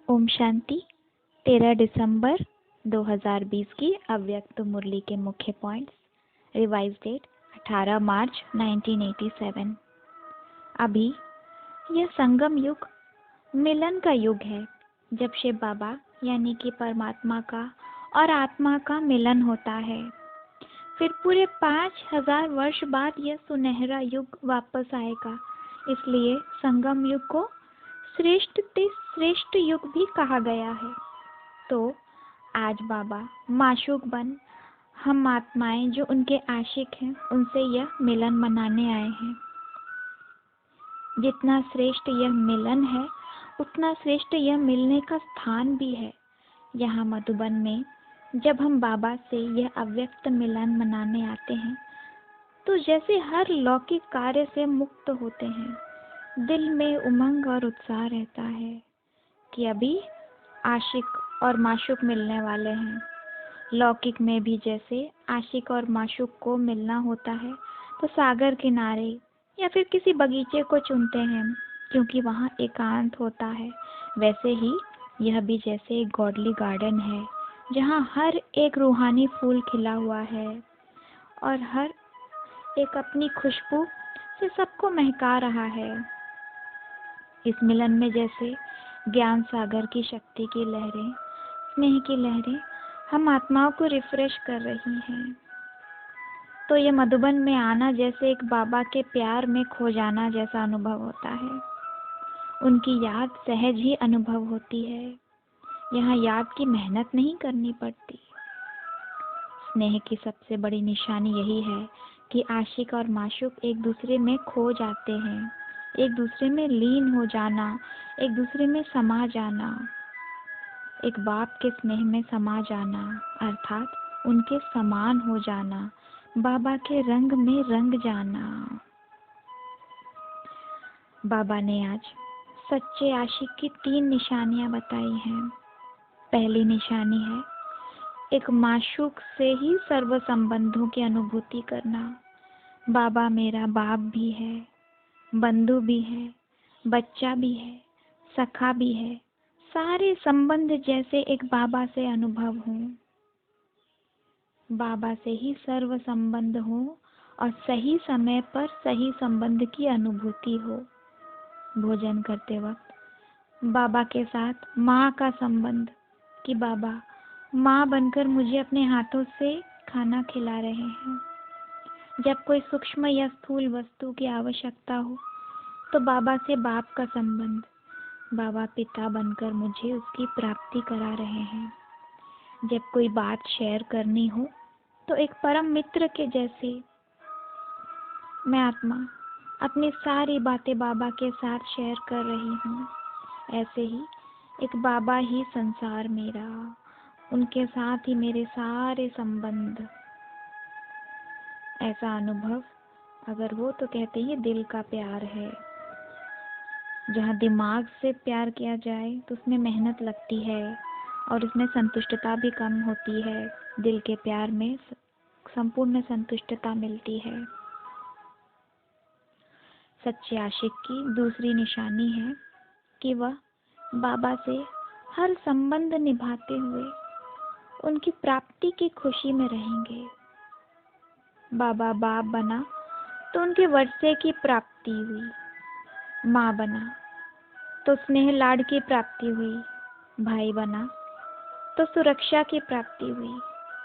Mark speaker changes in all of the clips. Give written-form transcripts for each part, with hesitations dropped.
Speaker 1: ओम शांति। 13 दिसंबर 2020 की अव्यक्त मुरली के मुख्य पॉइंट्स। रिवाइज डेट 18 मार्च 1987। अभी यह संगम युग मिलन का युग है, जब शिव बाबा यानी कि परमात्मा का और आत्मा का मिलन होता है। फिर पूरे 5000 वर्ष बाद यह सुनहरा युग वापस आएगा। इसलिए संगम युग को श्रेष्ठ ते श्रेष्ठ युग भी कहा गया है। तो आज बाबा माशूक बन हम आत्माएं जो उनके आशिक हैं, उनसे यह मिलन मनाने आए हैं। जितना श्रेष्ठ यह मिलन है, उतना श्रेष्ठ यह मिलने का स्थान भी है। यहाँ मधुबन में जब हम बाबा से यह अव्यक्त मिलन मनाने आते हैं, तो जैसे हर लौकिक कार्य से मुक्त होते हैं, दिल में उमंग और उत्साह रहता है कि अभी आशिक और माशूक मिलने वाले हैं। लौकिक में भी जैसे आशिक और माशूक को मिलना होता है तो सागर किनारे या फिर किसी बगीचे को चुनते हैं, क्योंकि वहाँ एकांत होता है। वैसे ही यह भी जैसे एक गॉडली गार्डन है, जहाँ हर एक रूहानी फूल खिला हुआ है और हर एक अपनी खुशबू से सबको महका रहा है। इस मिलन में जैसे ज्ञान सागर की शक्ति की लहरें, स्नेह की लहरें हम आत्माओं को रिफ्रेश कर रही हैं। तो ये मधुबन में आना जैसे एक बाबा के प्यार में खो जाना जैसा अनुभव होता है। उनकी याद सहज ही अनुभव होती है। यहाँ याद की मेहनत नहीं करनी पड़ती। स्नेह की सबसे बड़ी निशानी यही है कि आशिक और माशूक एक दूसरे में खो जाते हैं, एक दूसरे में लीन हो जाना, एक दूसरे में समा जाना, एक बाप के स्नेह में समा जाना, अर्थात उनके समान हो जाना, बाबा के रंग में रंग जाना। बाबा ने आज सच्चे आशिक की 3 निशानियां बताई हैं। पहली निशानी है एक माशूक से ही सर्व संबंधों की अनुभूति करना। बाबा मेरा बाप भी है, बंधु भी है, बच्चा भी है, सखा भी है। सारे संबंध जैसे एक बाबा से अनुभव हों। बाबा से ही सर्व संबंध हो और सही समय पर सही संबंध की अनुभूति हो। भोजन करते वक्त बाबा के साथ माँ का संबंध, कि बाबा माँ बनकर मुझे अपने हाथों से खाना खिला रहे हैं। जब कोई सूक्ष्म या स्थूल वस्तु की आवश्यकता हो तो बाबा से बाप का संबंध, बाबा पिता बनकर मुझे उसकी प्राप्ति करा रहे हैं। जब कोई बात शेयर करनी हो तो एक परम मित्र के जैसे मैं आत्मा अपनी सारी बातें बाबा के साथ शेयर कर रही हूँ। ऐसे ही एक बाबा ही संसार मेरा, उनके साथ ही मेरे सारे संबंध। ऐसा अनुभव अगर हो तो कहते हैं दिल का प्यार है। जहाँ दिमाग से प्यार किया जाए तो उसमें मेहनत लगती है और उसमें संतुष्टता भी कम होती है। दिल के प्यार में संपूर्ण संतुष्टता मिलती है। सच्चे आशिक की दूसरी निशानी है कि वह बाबा से हर संबंध निभाते हुए उनकी प्राप्ति की खुशी में रहेंगे। बाबा बाप बना तो उनके वर्षे की प्राप्ति हुई, माँ बना तो स्नेह लाड की प्राप्ति हुई, भाई बना तो सुरक्षा की प्राप्ति हुई,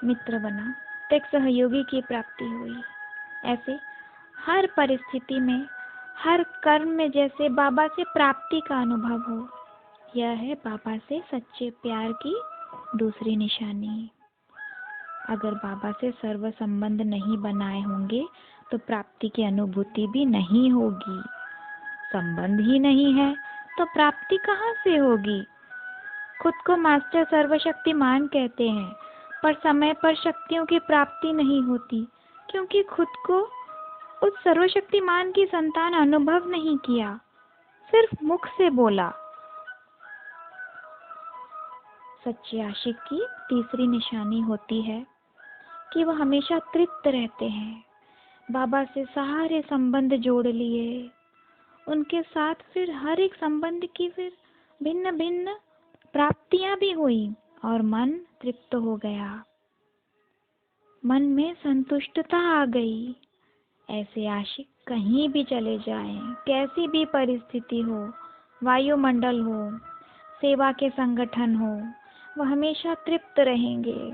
Speaker 1: मित्र बना तो एक सहयोगी की प्राप्ति हुई। ऐसे हर परिस्थिति में, हर कर्म में जैसे बाबा से प्राप्ति का अनुभव हो। यह है बाबा से सच्चे प्यार की दूसरी निशानी। अगर बाबा से सर्व संबंध नहीं बनाए होंगे तो प्राप्ति की अनुभूति भी नहीं होगी। संबंध ही नहीं है तो प्राप्ति कहाँ से होगी? खुद को मास्टर सर्वशक्तिमान कहते हैं, पर समय पर शक्तियों की प्राप्ति नहीं होती, क्योंकि खुद को उस सर्वशक्तिमान की संतान अनुभव नहीं किया, सिर्फ मुख से बोला। सच्चे आशिक की तीसरी निशानी होती है कि वह हमेशा तृप्त रहते हैं। बाबा से सारे संबंध जोड़ लिए, उनके साथ फिर हर एक संबंध की फिर भिन्न भिन्न प्राप्तियां भी हुई और मन तृप्त हो गया। मन में संतुष्टता आ गई। ऐसे आशिक कहीं भी चले जाएं, कैसी भी परिस्थिति हो, वायुमंडल हो, सेवा के संगठन हो, वह हमेशा तृप्त रहेंगे।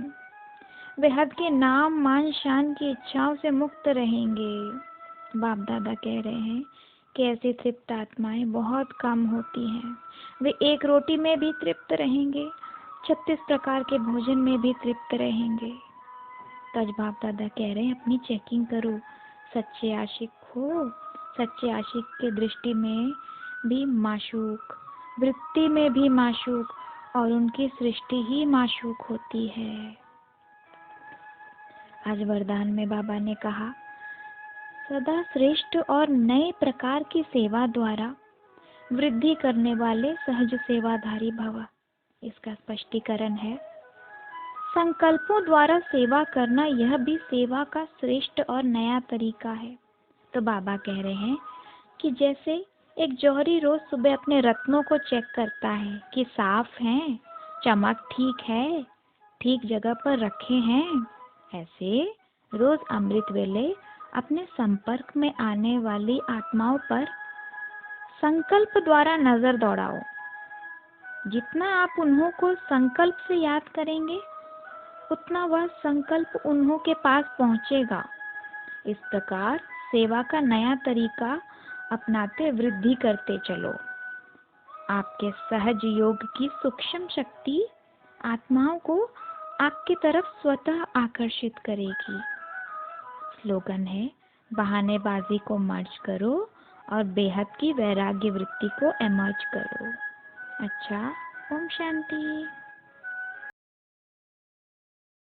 Speaker 1: वे हद के नाम मान शान की इच्छाओं से मुक्त रहेंगे। बाप दादा कह रहे हैं कि ऐसी तृप्त आत्माएं बहुत कम होती हैं। वे एक रोटी में भी तृप्त रहेंगे, 36 प्रकार के भोजन में भी तृप्त रहेंगे। तो आज बाप दादा कह रहे हैं अपनी चेकिंग करो। सच्चे आशिक हो, सच्चे आशिक के दृष्टि में भी माशूक, वृत्ति में भी माशूक, और उनकी सृष्टि ही माशूक होती है। आज वरदान में बाबा ने कहा, सदा श्रेष्ठ और नए प्रकार की सेवा द्वारा वृद्धि करने वाले सहज सेवाधारी भव। इसका स्पष्टीकरण है, संकल्पों द्वारा सेवा करना यह भी सेवा का श्रेष्ठ और नया तरीका है। तो बाबा कह रहे हैं कि जैसे एक जौहरी रोज सुबह अपने रत्नों को चेक करता है कि साफ हैं, चमक ठीक है, ठीक जगह पर रखे हैं, ऐसे रोज अमृत वेले अपने संपर्क में आने वाली आत्माओं पर संकल्प द्वारा नजर दौड़ाओ। जितना आप उन्हों को संकल्प से याद करेंगे, उतना वह संकल्प उन्हों के पास पहुंचेगा। इस प्रकार सेवा का नया तरीका अपनाते वृद्धि करते चलो। आपके सहज योग की सूक्ष्म शक्ति आत्माओं को आपकी तरफ स्वतः आकर्षित करेगी। स्लोगन है, बहानेबाजी को मर्ज करो और बेहद की वैराग्य वृत्ति को एमर्ज करो। अच्छा, ओम शांति।